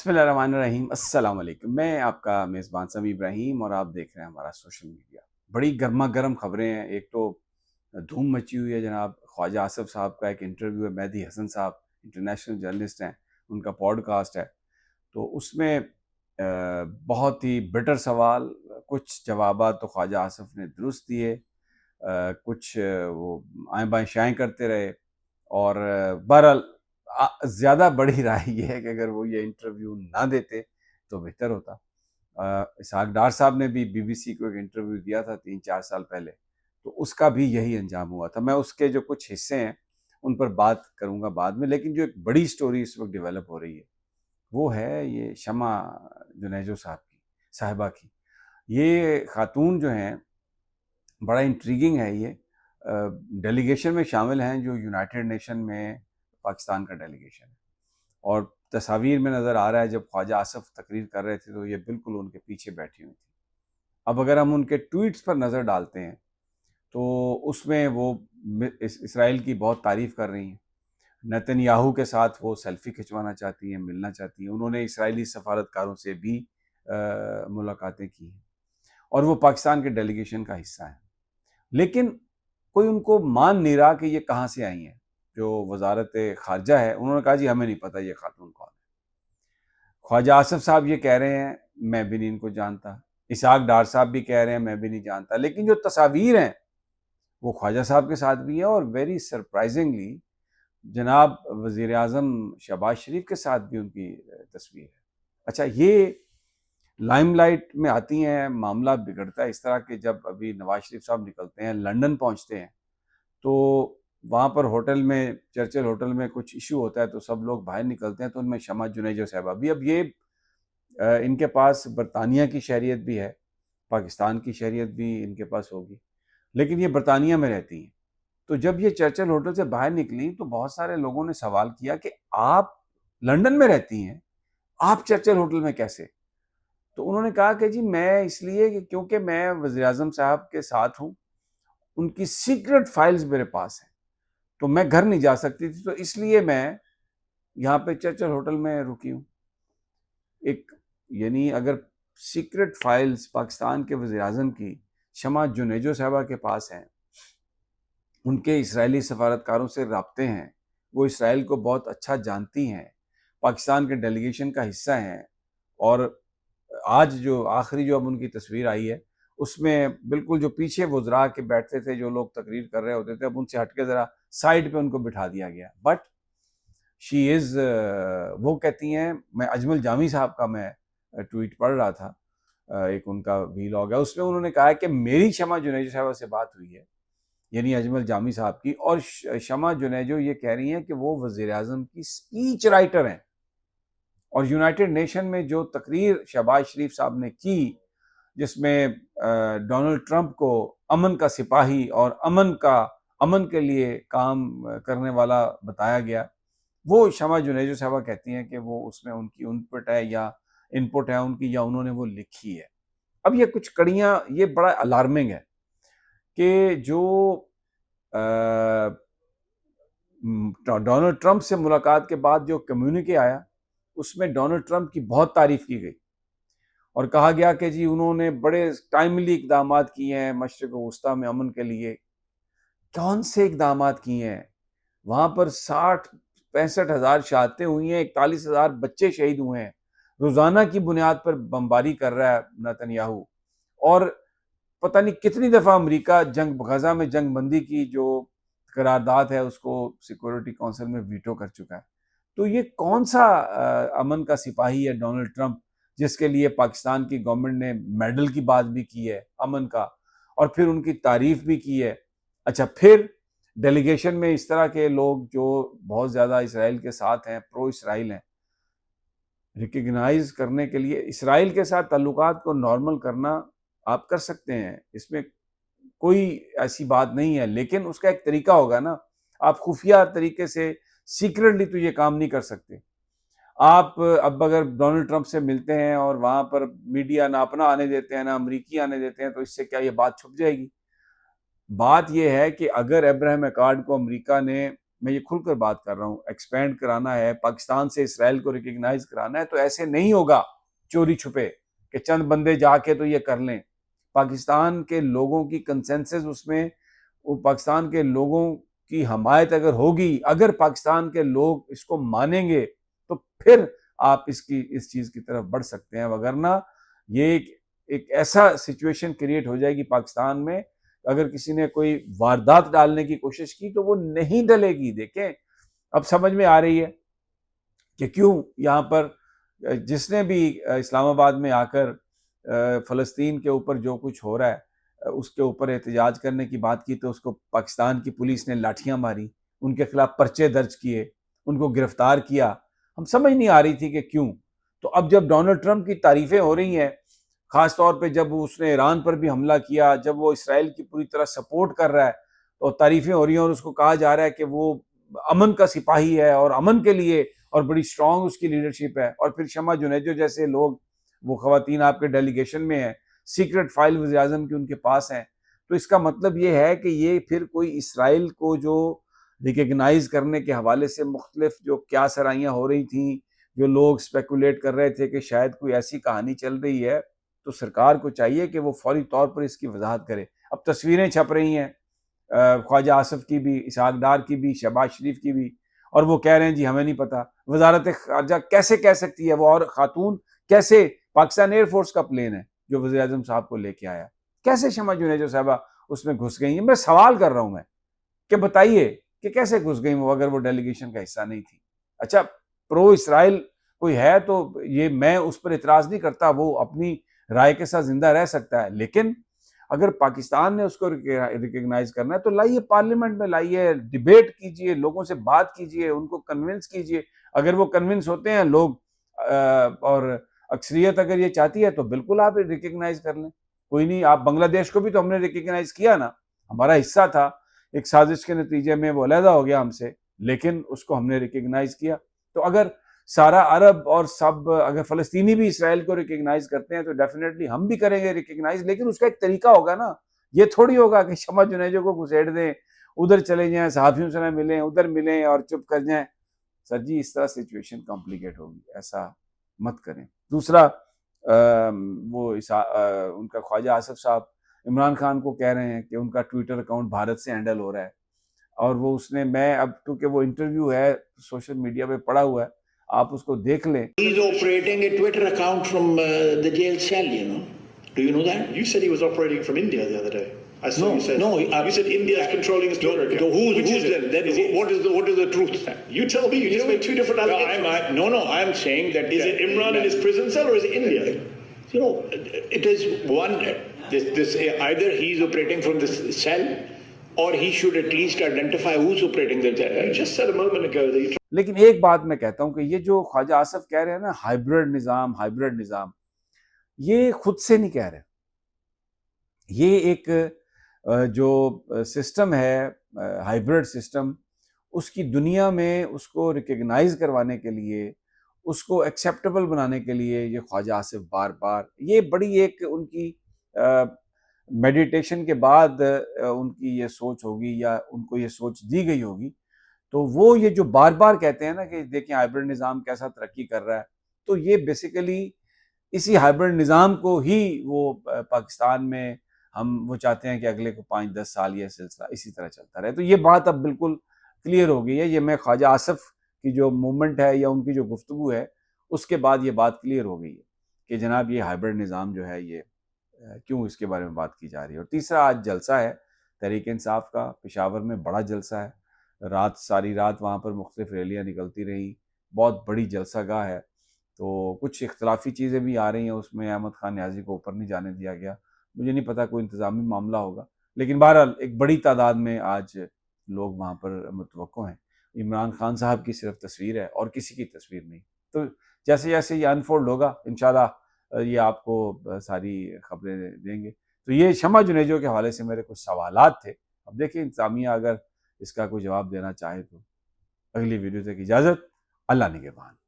بسم اللہ الرحمن الرحیم، السلام علیکم۔ میں آپ کا میزبان سمیع ابراہیم اور آپ دیکھ رہے ہیں ہمارا سوشل میڈیا۔ بڑی گرما گرم خبریں ہیں۔ ایک تو دھوم مچی ہوئی ہے جناب خواجہ آصف صاحب کا ایک انٹرویو ہے، مہدی حسن صاحب انٹرنیشنل جرنلسٹ ہیں، ان کا پوڈ کاسٹ ہے، تو اس میں بہت ہی بٹر سوال، کچھ جوابات تو خواجہ آصف نے درست دیے، کچھ وہ آئیں بائیں شائیں کرتے رہے، اور بہرحال زیادہ بڑی رائے یہ ہے کہ اگر وہ یہ انٹرویو نہ دیتے تو بہتر ہوتا۔ اسحاق ڈار صاحب نے بھی بی بی سی کو ایک انٹرویو دیا تھا 3-4 سال پہلے، تو اس کا بھی یہی انجام ہوا تھا۔ میں اس کے جو کچھ حصے ہیں ان پر بات کروں گا بعد میں، لیکن جو ایک بڑی سٹوری اس وقت ڈیولپ ہو رہی ہے وہ ہے یہ شمع جنیجو صاحبہ کی۔ یہ خاتون جو ہیں بڑا انٹریگنگ ہے، یہ ڈیلیگیشن میں شامل ہیں جو یونائٹڈ نیشن میں پاکستان کا ڈیلیگیشن ہے، اور تصاویر میں نظر آ رہا ہے جب خواجہ آصف تقریر کر رہے تھے تو یہ بالکل ان کے پیچھے بیٹھی ہوئی تھی۔ اب اگر ہم ان کے ٹویٹس پر نظر ڈالتے ہیں تو اس میں وہ اسرائیل کی بہت تعریف کر رہی ہیں، نیتن یاہو کے ساتھ وہ سیلفی کھنچوانا چاہتی ہیں، ملنا چاہتی ہیں، انہوں نے اسرائیلی سفارتکاروں سے بھی ملاقاتیں کی ہیں، اور وہ پاکستان کے ڈیلیگیشن کا حصہ ہیں، لیکن کوئی ان کو مان نہیں رہا کہ یہ کہاں سے آئی ہیں۔ جو وزارت خارجہ ہے انہوں نے کہا جی ہمیں نہیں پتہ یہ خاتون کون ہے۔ خواجہ آصف صاحب یہ کہہ رہے ہیں میں بھی نہیں ان کو جانتا، اسحاق ڈار صاحب بھی کہہ رہے ہیں میں بھی نہیں جانتا، لیکن جو تصاویر ہیں وہ خواجہ صاحب کے ساتھ بھی ہیں، اور ویری سرپرائزنگلی جناب وزیر اعظم شہباز شریف کے ساتھ بھی ان کی تصویر ہے۔ اچھا، یہ لائم لائٹ میں آتی ہیں، معاملہ بگڑتا ہے اس طرح کہ جب ابھی نواز شریف صاحب نکلتے ہیں، لندن پہنچتے ہیں، تو وہاں پر ہوٹل میں، چرچل ہوٹل میں کچھ ایشو ہوتا ہے تو سب لوگ باہر نکلتے ہیں، تو ان میں شمع جنیجو صاحبہ بھی۔ اب یہ ان کے پاس برطانیہ کی شہریت بھی ہے، پاکستان کی شہریت بھی ان کے پاس ہوگی، لیکن یہ برطانیہ میں رہتی ہیں۔ تو جب یہ چرچل ہوٹل سے باہر نکلی تو بہت سارے لوگوں نے سوال کیا کہ آپ لندن میں رہتی ہیں، آپ چرچل ہوٹل میں کیسے؟ تو انہوں نے کہا کہ جی میں اس لیے کہ کیونکہ میں وزیر اعظم صاحب کے ساتھ ہوں، ان کی سیکرٹ فائلز میرے پاس ہیں، تو میں گھر نہیں جا سکتی تھی، تو اس لیے میں یہاں پہ چرچل ہوٹل میں رکی ہوں۔ ایک یعنی اگر سیکرٹ فائلز پاکستان کے وزیر اعظم کی شمع جنیجو صاحبہ کے پاس ہیں، ان کے اسرائیلی سفارتکاروں سے رابطے ہیں، وہ اسرائیل کو بہت اچھا جانتی ہیں، پاکستان کے ڈیلیگیشن کا حصہ ہیں، اور آج جو آخری جو اب ان کی تصویر آئی ہے اس میں بالکل جو پیچھے وزراء کے بیٹھتے تھے، جو لوگ تقریر کر رہے ہوتے تھے، اب ان سے ہٹ کے ذرا سائڈ پہ ان کو بٹھا دیا گیا۔ بٹ شی از، وہ کہتی ہیں، میں اجمل جامی صاحب کا میں ٹویٹ پڑھ رہا تھا، ایک ان کا ویلاگ ہے، اس میں انہوں نے کہا ہے کہ میری شمع جنیجو صاحبہ سے بات ہوئی ہے، یعنی اجمل جامی صاحب کی، اور شمع جنیجو یہ کہہ رہی ہیں کہ وہ وزیر اعظم کی سپیچ رائٹر ہیں، اور یونائٹڈ نیشن میں جو تقریر شہباز شریف صاحب نے کی جس میں ڈونلڈ ٹرمپ کو امن کا سپاہی اور امن کے لیے کام کرنے والا بتایا گیا، وہ شمع جنیجو صاحبہ کہتی ہیں کہ وہ اس میں ان کی انپٹ ہے یا انپٹ ہے ان کی، یا انہوں نے وہ لکھی ہے۔ اب یہ کچھ کڑیاں، یہ بڑا الارمنگ ہے کہ جو ڈونلڈ ٹرمپ سے ملاقات کے بعد جو کمیونیکے آیا اس میں ڈونلڈ ٹرمپ کی بہت تعریف کی گئی، اور کہا گیا کہ جی انہوں نے بڑے ٹائملی اقدامات کیے ہیں مشرق وسطیٰ میں امن کے لیے۔ کون سے اقدامات کیے ہیں؟ وہاں پر 60-65 ہزار شہادتیں ہوئی ہیں، 41,000 بچے شہید ہوئے ہیں، روزانہ کی بنیاد پر بمباری کر رہا ہے نیتن یاہو، اور پتہ نہیں کتنی دفعہ امریکہ غزہ میں جنگ بندی کی جو قرارداد ہے اس کو سیکورٹی کونسل میں ویٹو کر چکا ہے۔ تو یہ کون سا امن کا سپاہی ہے ڈونلڈ ٹرمپ، جس کے لیے پاکستان کی گورنمنٹ نے میڈل کی بات بھی کی ہے امن کا، اور پھر ان کی تعریف بھی کی ہے۔ اچھا، پھر ڈیلیگیشن میں اس طرح کے لوگ جو بہت زیادہ اسرائیل کے ساتھ ہیں، پرو اسرائیل ہیں، ریکگنائز کرنے کے لیے اسرائیل کے ساتھ تعلقات کو نارمل کرنا آپ کر سکتے ہیں، اس میں کوئی ایسی بات نہیں ہے، لیکن اس کا ایک طریقہ ہوگا نا۔ آپ خفیہ طریقے سے سیکرٹلی تو یہ کام نہیں کر سکتے۔ آپ اب اگر ڈونلڈ ٹرمپ سے ملتے ہیں اور وہاں پر میڈیا نہ اپنا آنے دیتے ہیں نہ امریکی آنے دیتے ہیں، تو اس سے کیا یہ بات چھپ جائے گی؟ بات یہ ہے کہ اگر ابراہیم ایکارڈ کو امریکہ نے میں یہ کھل کر بات کر رہا ہوں، ایکسپینڈ کرانا ہے، پاکستان سے اسرائیل کو ریکگنائز کرانا ہے، تو ایسے نہیں ہوگا چوری چھپے کہ چند بندے جا کے تو یہ کر لیں۔ پاکستان کے لوگوں کی کنسنسس اس میں، وہ پاکستان کے لوگوں کی حمایت اگر ہوگی، اگر پاکستان کے لوگ اس کو مانیں گے تو پھر آپ اس چیز کی طرف بڑھ سکتے ہیں، وگرنہ یہ ایک ایسا سچویشن کریٹ ہو جائے گی پاکستان میں، اگر کسی نے کوئی واردات ڈالنے کی کوشش کی تو وہ نہیں ڈلے گی۔ دیکھیں اب سمجھ میں آ رہی ہے کہ کیوں یہاں پر جس نے بھی اسلام آباد میں آ کر فلسطین کے اوپر جو کچھ ہو رہا ہے اس کے اوپر احتجاج کرنے کی بات کی تو اس کو پاکستان کی پولیس نے لاٹھیاں ماری، ان کے خلاف پرچے درج کیے، ان کو گرفتار کیا۔ ہم سمجھ نہیں آ رہی تھی کہ کیوں۔ تو اب جب ڈونلڈ ٹرمپ کی تعریفیں ہو رہی ہیں، خاص طور پہ جب اس نے ایران پر بھی حملہ کیا، جب وہ اسرائیل کی پوری طرح سپورٹ کر رہا ہے اور تعریفیں ہو رہی ہیں، اور اس کو کہا جا رہا ہے کہ وہ امن کا سپاہی ہے اور امن کے لیے اور بڑی سٹرونگ اس کی لیڈرشپ ہے، اور پھر شمع جنیجو جیسے لوگ، وہ خواتین آپ کے ڈیلیگیشن میں ہیں، سیکرٹ فائل وزیر اعظم کی ان کے پاس ہیں، تو اس کا مطلب یہ ہے کہ یہ پھر کوئی اسرائیل کو جو ریکگنائز کرنے کے حوالے سے مختلف جو کیا سرائیاں ہو رہی تھیں، جو لوگ اسپیکولیٹ کر رہے تھے کہ شاید کوئی ایسی کہانی چل رہی ہے، تو سرکار کو چاہیے کہ وہ فوری طور پر اس کی وضاحت کرے۔ اب تصویریں چھپ رہی ہیں خواجہ آصف کی بھی، اسحاق ڈار کی بھی، شہباز شریف کی بھی، اور وہ کہہ رہے ہیں جی ہمیں نہیں پتا۔ وزارت خارجہ کیسے کہہ سکتی ہے وہ، اور خاتون کیسے؟ پاکستان ایئر فورس کا پلین ہے جو وزیر اعظم صاحب کو لے کے آیا، کیسے شمع جنیجو صاحبہ اس میں گھس گئی ہیں؟ میں سوال کر رہا ہوں میں کہ بتائیے کہ کیسے گھس گئی وہ، اگر وہ ڈیلیگیشن کا حصہ نہیں تھی۔ اچھا پرو اسرائیل کوئی ہے تو یہ میں اس پر اعتراض نہیں کرتا، وہ اپنی رائے کے ساتھ زندہ رہ سکتا ہے، لیکن اگر پاکستان نے اس کو ریکگنائز کرنا ہے تو لائیے پارلیمنٹ میں، لائیے ڈیبیٹ کیجئے، لوگوں سے بات کیجئے، ان کو کنونس کیجئے۔ اگر وہ کنونس ہوتے ہیں لوگ اور اکثریت اگر یہ چاہتی ہے تو بالکل آپ ریکگنائز کر لیں، کوئی نہیں۔ آپ بنگلہ دیش کو بھی تو ہم نے ریکگنائز کیا نا، ہمارا حصہ تھا، ایک سازش کے نتیجے میں وہ علیحدہ ہو گیا ہم سے، لیکن اس کو ہم نے ریکگنائز کیا۔ تو اگر سارا عرب اور سب اگر فلسطینی بھی اسرائیل کو ریکگنائز کرتے ہیں تو ڈیفینیٹلی ہم بھی کریں گے ریکگنائز، لیکن اس کا ایک طریقہ ہوگا نا۔ یہ تھوڑی ہوگا کہ شمع جنیجو کو گھسیٹ دیں، ادھر چلے جائیں، صحافیوں سے نہ ملیں، ادھر ملیں اور چپ کر جائیں۔ سر جی اس طرح سچویشن کمپلیکیٹ ہوگی، ایسا مت کریں۔ دوسرا وہ ان کا خواجہ آصف صاحب عمران خان کو کہہ رہے ہیں کہ ان کا ٹویٹر اکاؤنٹ بھارت سے ہینڈل ہو رہا ہے، اور وہ اس نے، میں اب کیونکہ وہ انٹرویو ہے سوشل میڈیا پہ پڑا ہوا ہے، آپ اس کو دیکھ لیں۔ He's operating a Twitter account from the jail cell, you know. Do you know that? You said he was operating from India the other day. I saw you said. No. You said India is controlling his Twitter account. Who's then? What is the truth? You tell me. You just made two different allegations. No. I'm saying that. Is it Imran in his prison cell or is it India? You know, it is one. This either he's operating from this cell, or he should at least identify who's operating the cell. You just said a moment ago that you. لیکن ایک بات میں کہتا ہوں کہ یہ جو خواجہ آصف کہہ رہے ہیں نا ہائیبرڈ نظام، یہ خود سے نہیں کہہ رہے، یہ ایک جو سسٹم ہے ہائیبرڈ سسٹم، اس کی دنیا میں اس کو ریکگنائز کروانے کے لیے، اس کو ایکسیپٹیبل بنانے کے لیے یہ خواجہ آصف بار بار، یہ بڑی ایک ان کی میڈیٹیشن کے بعد ان کی یہ سوچ ہوگی یا ان کو یہ سوچ دی گئی ہوگی، تو وہ یہ جو بار بار کہتے ہیں نا کہ دیکھیں ہائیبرڈ نظام کیسا ترقی کر رہا ہے، تو یہ بیسیکلی اسی ہائیبرڈ نظام کو ہی وہ پاکستان میں وہ چاہتے ہیں کہ اگلے کو 5-10 سال یہ سلسلہ اسی طرح چلتا رہے۔ تو یہ بات اب بالکل کلیئر ہو گئی ہے، یہ میں خواجہ آصف کی جو موومنٹ ہے یا ان کی جو گفتگو ہے اس کے بعد یہ بات کلیئر ہو گئی ہے کہ جناب یہ ہائیبرڈ نظام جو ہے یہ کیوں اس کے بارے میں بات کی جا رہی ہے۔ اور تیسرا آج جلسہ ہے تحریک انصاف کا، پشاور میں بڑا جلسہ ہے، ساری رات وہاں پر مختلف ریلیاں نکلتی رہی، بہت بڑی جلسہ گاہ ہے، تو کچھ اختلافی چیزیں بھی آ رہی ہیں اس میں، احمد خان نیازی کو اوپر نہیں جانے دیا گیا، مجھے نہیں پتا کوئی انتظامی معاملہ ہوگا، لیکن بہرحال ایک بڑی تعداد میں آج لوگ وہاں پر متوقع ہیں۔ عمران خان صاحب کی صرف تصویر ہے اور کسی کی تصویر نہیں، تو جیسے جیسے یہ انفولڈ ہوگا انشاءاللہ یہ آپ کو ساری خبریں دیں گے۔ تو یہ شمع جنیجو کے حوالے سے میرے کچھ سوالات تھے، اب دیکھیں انتظامیہ اگر اس کا کوئی جواب دینا چاہے تو۔ اگلی ویڈیو تک اجازت، اللہ نگہبان۔